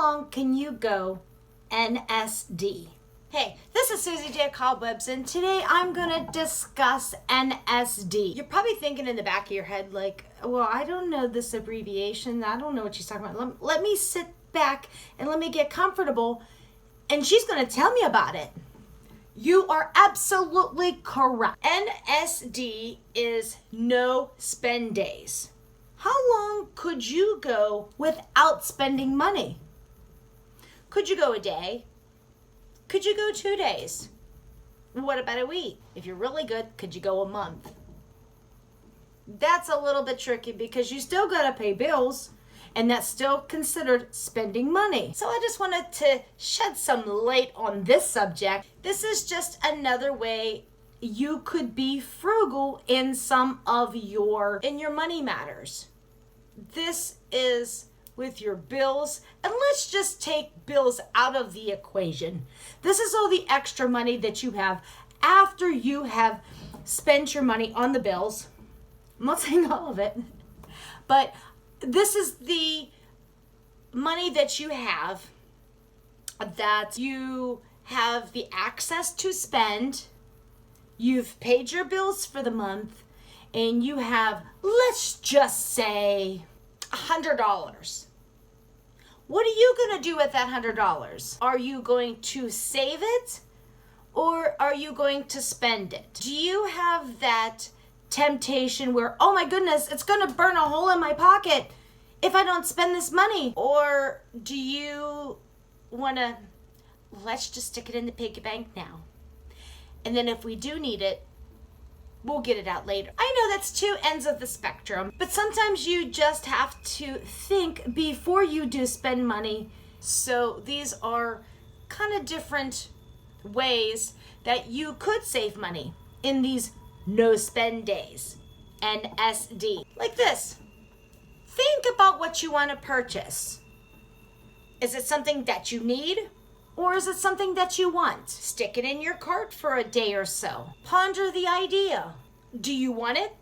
long can you go NSD? Hey, this is Susie J. Cobwebs, and today I'm gonna discuss NSD. You're probably thinking in the back of your head, like, well, I don't know this abbreviation. I don't know what she's talking about. Let me sit back and let me get comfortable, and she's gonna tell me about it. You are absolutely correct. NSD is no spend days. How long could you go without spending money? Could you go a day? Could you go 2 days? What about a week? If you're really good, could you go a month? That's a little bit tricky because you still gotta pay bills, and that's still considered spending money. So I just wanted to shed some light on this subject. This is just another way you could be frugal in some of your money matters. This is with your bills, and let's just take bills out of the equation. This is all the extra money that you have after you have spent your money on the bills. I'm not saying all of it, but this is the money that you have the access to spend. You've paid your bills for the month, and you have, let's just say, $100. What are you going to do with that $100? Are you going to save it, or are you going to spend it? Do you have that temptation where, oh my goodness, it's going to burn a hole in my pocket if I don't spend this money? Or do you want to, let's just stick it in the piggy bank now, and then if we do need it, we'll get it out later. I know that's two ends of the spectrum, but sometimes you just have to think before you do spend money. So these are kind of different ways that you could save money in these no spend days, NSD. Like this. Think about what you want to purchase. Is it something that you need? Or is it something that you want? Stick it in your cart for a day or so. Ponder the idea. Do you want it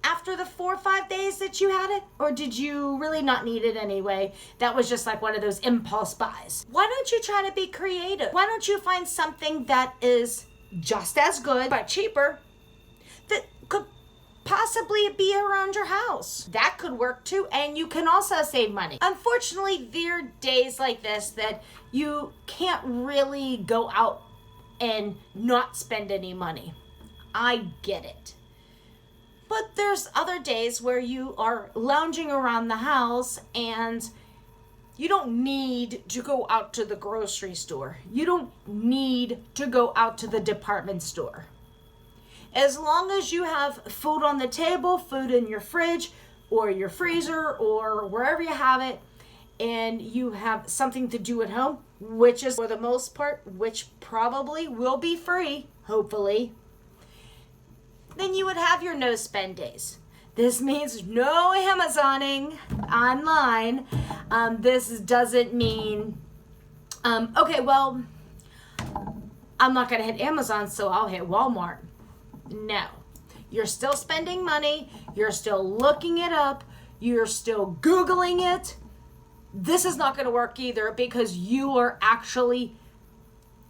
after the 4 or 5 days that you had it? Or did you really not need it anyway? That was just like one of those impulse buys. Why don't you try to be creative? Why don't you find something that is just as good but cheaper that could possibly be around your house? That could work too, and you can also save money. Unfortunately, there are days like this that you can't really go out and not spend any money. I get it. But there's other days where you are lounging around the house and you don't need to go out to the grocery store. You don't need to go out to the department store. As long as you have food on the table, food in your fridge or your freezer or wherever you have it, and you have something to do at home, which is for the most part, which probably will be free, hopefully, then you would have your no spend days. This means no Amazoning online. This doesn't mean, okay, well, I'm not gonna hit Amazon, so I'll hit Walmart. No, you're still spending money. You're still looking it up. You're still Googling it. This is not going to work either because you are actually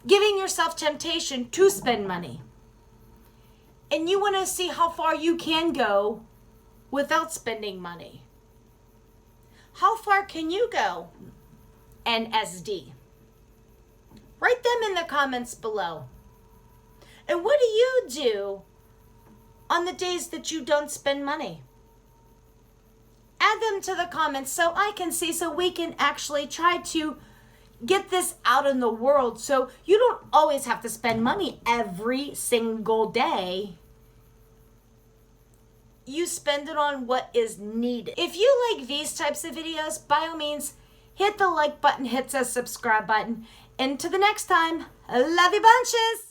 giving yourself temptation to spend money. And you want to see how far you can go without spending money. How far can you go? NSD. Write them in the comments below. And what do you do on the days that you don't spend money? Add them to the comments so I can see, so we can actually try to get this out in the world so you don't always have to spend money every single day. You spend it on what is needed. If you like these types of videos, by all means, hit the like button, hit the subscribe button. And to the next time, I love you bunches.